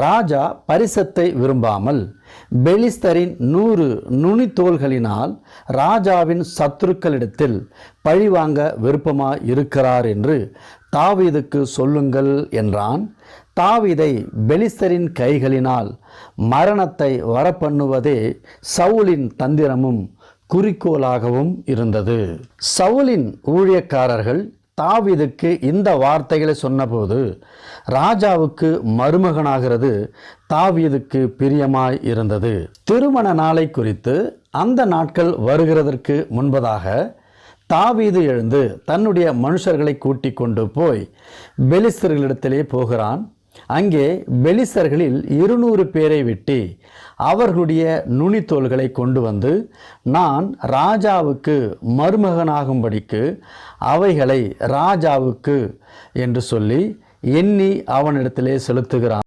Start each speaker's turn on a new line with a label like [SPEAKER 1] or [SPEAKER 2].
[SPEAKER 1] ராஜா பரிசத்தை விரும்பாமல் பெலிஸ்தரின் 100 நுனித்தோள்களினால் ராஜாவின் சத்துருக்களிடத்தில் பழிவாங்க விருப்பமாய் இருக்கிறார் என்று தாவீதுக்கு சொல்லுங்கள் என்றான். தாவீதை பெலிஸ்தரின் கைகளினால் மரணத்தை வரப்பண்ணுவதே சவுலின் தந்திரமும் குறிக்கோளாகவும் இருந்தது. சவுலின் ஊழியக்காரர்கள் தாவீதுக்கு இந்த வார்த்தைகளை சொன்னபோது ராஜாவுக்கு மருமகனாகிறது தாவீதுக்கு பிரியமாய் இருந்தது. திருமண நாளை குறித்து அந்த நாட்கள் வருகிறதற்கு முன்பதாக தாவீது எழுந்து தன்னுடைய மனுஷர்களை கூட்டிக் கொண்டு போய் பெலிஸ்தர்களிடத்திலே போகிறான். அங்கே பெலிஸ்தர்களில் 200 பேரை வெட்டி அவர்களுடைய நுனித்தோள்களை கொண்டு வந்து நான் ராஜாவுக்கு மருமகனாகும்படிக்கு அவைகளை ராஜாவுக்கு என்று சொல்லி எண்ணி அவனிடத்திலே செலுத்துகிறான்.